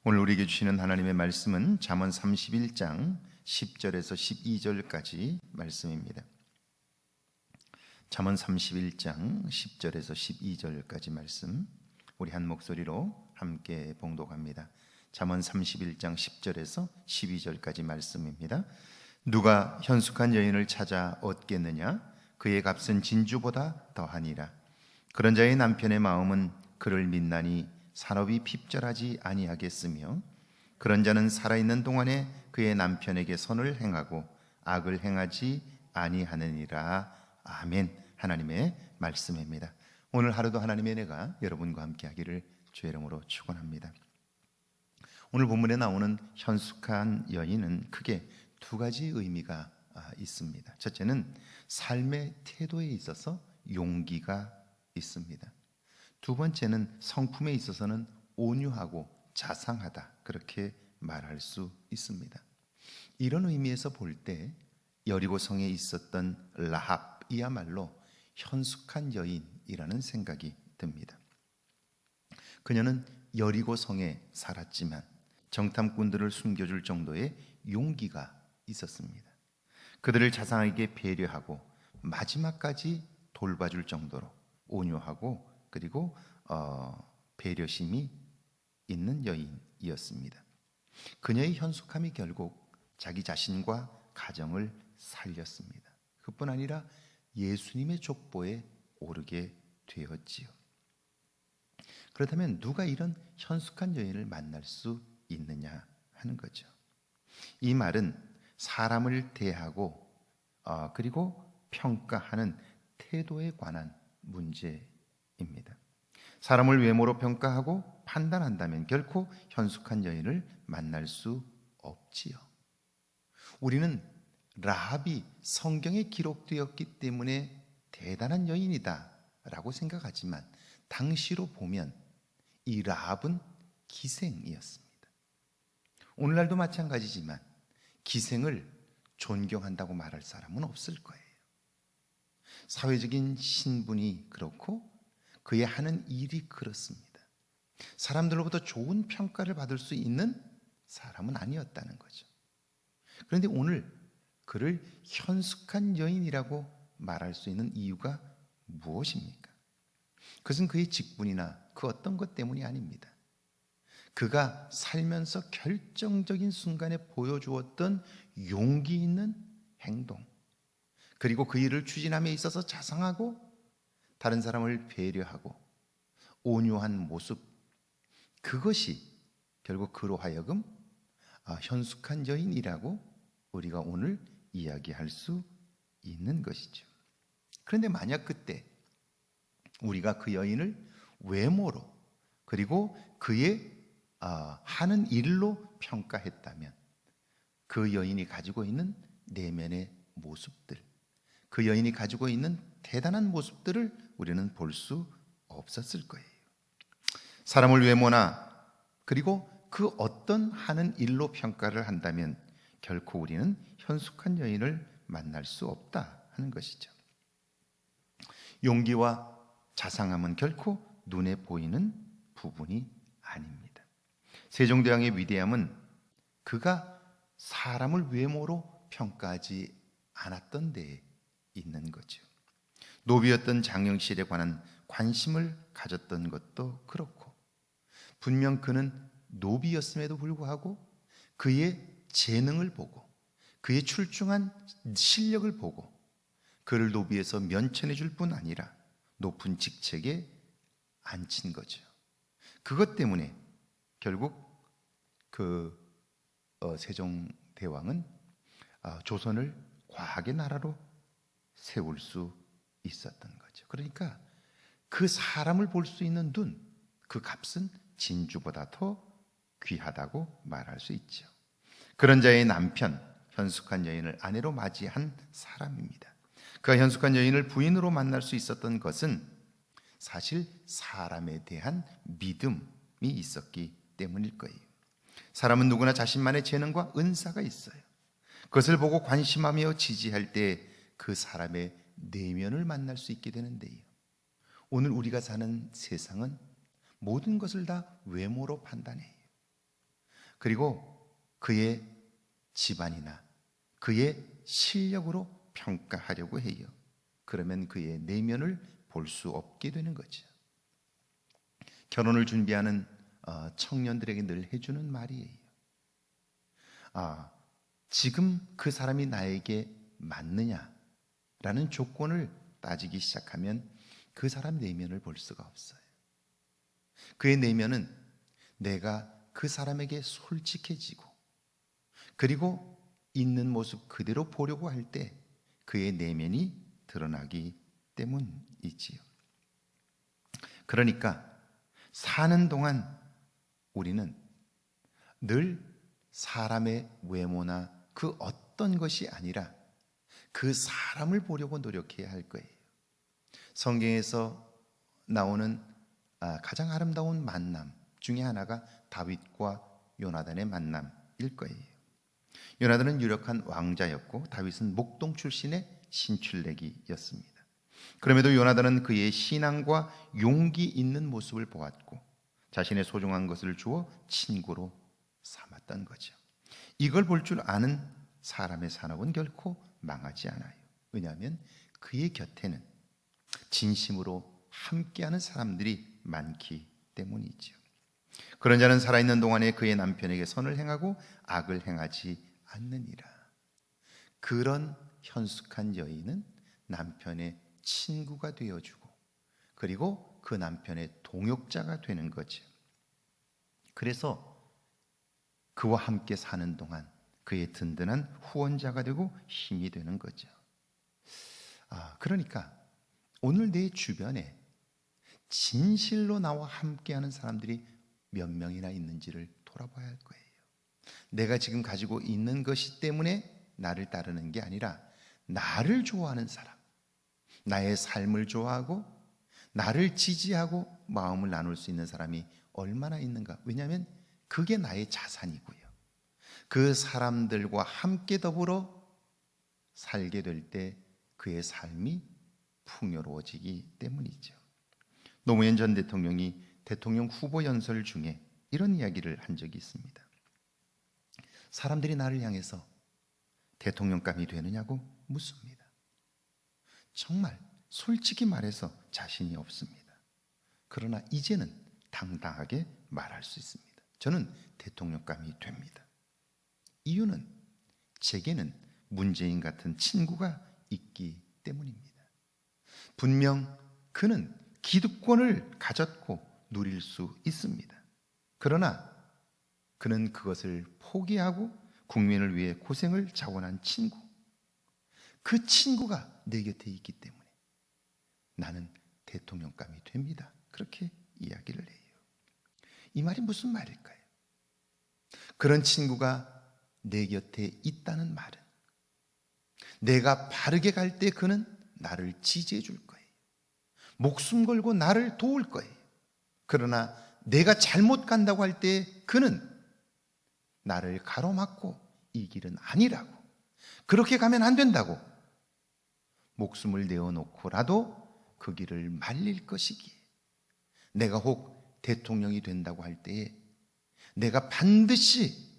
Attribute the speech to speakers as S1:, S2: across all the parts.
S1: 오늘 우리에게 주시는 하나님의 말씀은 잠언 31장 10절에서 12절까지 말씀입니다. 잠언 31장 10절에서 12절까지 말씀, 우리 한 목소리로 함께 봉독합니다. 잠언 31장 10절에서 12절까지 말씀입니다. 누가 현숙한 여인을 찾아 얻겠느냐? 그의 값은 진주보다 더하니라. 그런 자의 남편의 마음은 그를 믿나니 산업이 핍절하지 아니하겠으며, 그런 자는 살아있는 동안에 그의 남편에게 선을 행하고 악을 행하지 아니하느니라. 아멘. 하나님의 말씀입니다. 오늘 하루도 하나님의 은혜가 여러분과 함께 하기를 주의 이름으로 축원합니다. 오늘 본문에 나오는 현숙한 여인은 크게 두 가지 의미가 있습니다. 첫째는 삶의 태도에 있어서 용기가 있습니다. 두 번째는 성품에 있어서는 온유하고 자상하다, 그렇게 말할 수 있습니다. 이런 의미에서 볼 때 여리고성에 있었던 라합이야말로 현숙한 여인이라는 생각이 듭니다. 그녀는 여리고성에 살았지만 정탐꾼들을 숨겨줄 정도의 용기가 있었습니다. 그들을 자상하게 배려하고 마지막까지 돌봐줄 정도로 온유하고 그리고 배려심이 있는 여인이었습니다. 그녀의 현숙함이 결국 자기 자신과 가정을 살렸습니다. 그뿐 아니라 예수님의 족보에 오르게 되었지요. 그렇다면 누가 이런 현숙한 여인을 만날 수 있느냐 하는 거죠. 이 말은 사람을 대하고 그리고 평가하는 태도에 관한 문제입니다. 사람을 외모로 평가하고 판단한다면 결코 현숙한 여인을 만날 수 없지요. 우리는 라합이 성경에 기록되었기 때문에 대단한 여인이다 라고 생각하지만, 당시로 보면 이 라합은 기생이었습니다. 오늘날도 마찬가지지만 기생을 존경한다고 말할 사람은 없을 거예요. 사회적인 신분이 그렇고 그의 하는 일이 그렇습니다. 사람들로부터 좋은 평가를 받을 수 있는 사람은 아니었다는 거죠. 그런데 오늘 그를 현숙한 여인이라고 말할 수 있는 이유가 무엇입니까? 그것은 그의 직분이나 그 어떤 것 때문이 아닙니다. 그가 살면서 결정적인 순간에 보여주었던 용기 있는 행동, 그리고 그 일을 추진함에 있어서 자상하고 다른 사람을 배려하고 온유한 모습, 그것이 결국 그로 하여금 현숙한 여인이라고 우리가 오늘 이야기할 수 있는 것이죠. 그런데 만약 그때 우리가 그 여인을 외모로 그리고 그의 하는 일로 평가했다면, 그 여인이 가지고 있는 내면의 모습들, 그 여인이 가지고 있는 대단한 모습들을 우리는 볼 수 없었을 거예요. 사람을 외모나 그리고 그 어떤 하는 일로 평가를 한다면 결코 우리는 현숙한 여인을 만날 수 없다 하는 것이죠. 용기와 자상함은 결코 눈에 보이는 부분이 아닙니다. 세종대왕의 위대함은 그가 사람을 외모로 평가하지 않았던 데에 있는 거죠. 노비였던 장영실에 관한 관심을 가졌던 것도 그렇고, 분명 그는 노비였음에도 불구하고 그의 재능을 보고 그의 출중한 실력을 보고 그를 노비에서 면천해 줄 뿐 아니라 높은 직책에 앉힌 거죠. 그것 때문에 결국 세종대왕은 조선을 과학의 나라로 세울 수 있었던 거죠. 그러니까 그 사람을 볼 수 있는 눈, 그 값은 진주보다 더 귀하다고 말할 수 있죠. 그런 자의 남편, 현숙한 여인을 아내로 맞이한 사람입니다. 그가 현숙한 여인을 부인으로 만날 수 있었던 것은 사실 사람에 대한 믿음이 있었기 때문일 거예요. 사람은 누구나 자신만의 재능과 은사가 있어요. 그것을 보고 관심하며 지지할 때 그 사람의 내면을 만날 수 있게 되는데요. 오늘 우리가 사는 세상은 모든 것을 다 외모로 판단해요. 그리고 그의 집안이나 그의 실력으로 평가하려고 해요. 그러면 그의 내면을 볼 수 없게 되는 거죠. 결혼을 준비하는 청년들에게 늘 해주는 말이에요. 지금 그 사람이 나에게 맞느냐라는 조건을 따지기 시작하면 그 사람 내면을 볼 수가 없어요. 그의 내면은 내가 그 사람에게 솔직해지고 그리고 있는 모습 그대로 보려고 할 때 그의 내면이 드러나기 때문이지요. 그러니까 사는 동안 우리는 늘 사람의 외모나 그 어떤 것이 아니라 그 사람을 보려고 노력해야 할 거예요. 성경에서 나오는 가장 아름다운 만남 중에 하나가 다윗과 요나단의 만남일 거예요. 요나단은 유력한 왕자였고 다윗은 목동 출신의 신출내기였습니다. 그럼에도 요나단은 그의 신앙과 용기 있는 모습을 보았고 자신의 소중한 것을 주어 친구로 삼았던 거죠. 이걸 볼 줄 아는 사람의 산업은 결코 망하지 않아요. 왜냐하면 그의 곁에는 진심으로 함께하는 사람들이 많기 때문이죠. 그런 자는 살아있는 동안에 그의 남편에게 선을 행하고 악을 행하지 않느니라. 그런 현숙한 여인은 남편의 친구가 되어주고 그리고 그 남편의 동역자가 되는 거죠. 그래서 그와 함께 사는 동안 그의 든든한 후원자가 되고 힘이 되는 거죠. 그러니까 오늘 내 주변에 진실로 나와 함께하는 사람들이 몇 명이나 있는지를 돌아봐야 할 거예요. 내가 지금 가지고 있는 것이 때문에 나를 따르는 게 아니라 나를 좋아하는 사람, 나의 삶을 좋아하고 나를 지지하고 마음을 나눌 수 있는 사람이 얼마나 있는가. 왜냐하면 그게 나의 자산이고요. 그 사람들과 함께 더불어 살게 될 때 그의 삶이 풍요로워지기 때문이죠. 노무현 전 대통령이 대통령 후보 연설 중에 이런 이야기를 한 적이 있습니다. 사람들이 나를 향해서 대통령감이 되느냐고 묻습니다. 정말 솔직히 말해서 자신이 없습니다. 그러나 이제는 당당하게 말할 수 있습니다. 저는 대통령감이 됩니다. 이유는 제게는 문재인 같은 친구가 있기 때문입니다. 분명 그는 기득권을 가졌고 누릴 수 있습니다. 그러나 그는 그것을 포기하고 국민을 위해 고생을 자원한 친구, 그 친구가 내 곁에 있기 때문에 나는 대통령감이 됩니다. 그렇게 이야기를 해요. 이 말이 무슨 말일까요? 그런 친구가 내 곁에 있다는 말은 내가 바르게 갈 때 그는 나를 지지해 줄 거예요. 목숨 걸고 나를 도울 거예요. 그러나 내가 잘못 간다고 할 때 그는 나를 가로막고 이 길은 아니라고, 그렇게 가면 안 된다고 목숨을 내어놓고라도 그 길을 말릴 것이기에 내가 혹 대통령이 된다고 할 때에 내가 반드시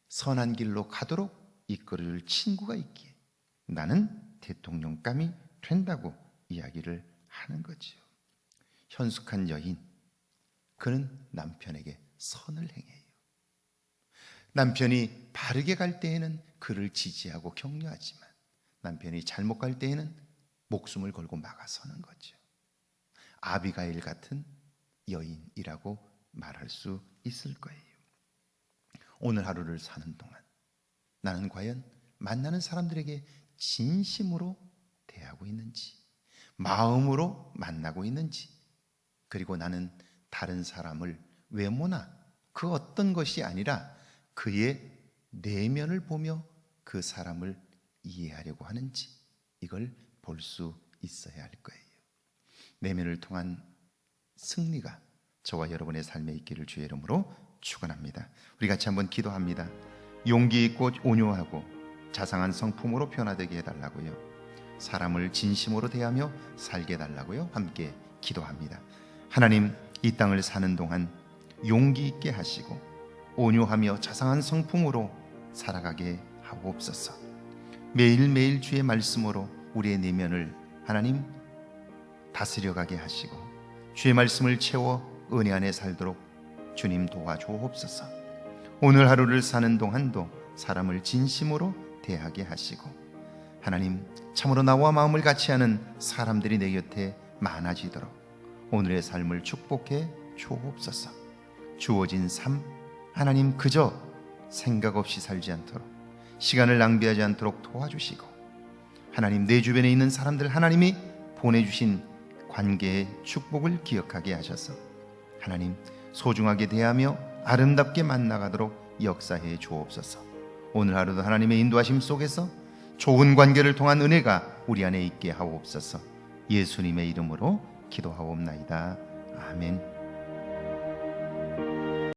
S1: 선한 길로 가도록 이끌어줄 친구가 있기에 나는 대통령감이 된다고 이야기를 하는 거죠. 현숙한 여인, 그는 남편에게 선을 행해요. 남편이 바르게 갈 때에는 그를 지지하고 격려하지만 남편이 잘못 갈 때에는 목숨을 걸고 막아서는 거죠. 아비가일 같은 여인이라고 말할 수 있을 거예요. 오늘 하루를 사는 동안 나는 과연 만나는 사람들에게 진심으로 대하고 있는지, 마음으로 만나고 있는지, 그리고 나는 다른 사람을 외모나 그 어떤 것이 아니라 그의 내면을 보며 그 사람을 이해하려고 하는지, 이걸 볼 수 있어야 할 거예요. 내면을 통한 승리가 저와 여러분의 삶에 있기를 주의 이름으로 축원합니다. 우리 같이 한번 기도합니다. 용기 있고 온유하고 자상한 성품으로 변화되게 해달라고요. 사람을 진심으로 대하며 살게 해달라고요. 함께 기도합니다. 하나님, 이 땅을 사는 동안 용기 있게 하시고 온유하며 자상한 성품으로 살아가게 하옵소서. 매일매일 주의 말씀으로 우리의 내면을 하나님 다스려가게 하시고 주의 말씀을 채워 은혜 안에 살도록 주님 도와주옵소서. 오늘 하루를 사는 동안도 사람을 진심으로 대하게 하시고 하나님 참으로 나와 마음을 같이 하는 사람들이 내 곁에 많아지도록 오늘의 삶을 축복해 주옵소서. 주어진 삶 하나님 그저 생각 없이 살지 않도록 시간을 낭비하지 않도록 도와주시고 하나님 내 주변에 있는 사람들 하나님이 보내주신 관계의 축복을 기억하게 하셔서 하나님 소중하게 대하며 아름답게 만나가도록 역사해 주옵소서. 오늘 하루도 하나님의 인도하심 속에서 좋은 관계를 통한 은혜가 우리 안에 있게 하옵소서. 예수님의 이름으로 기도하옵나이다. 아멘.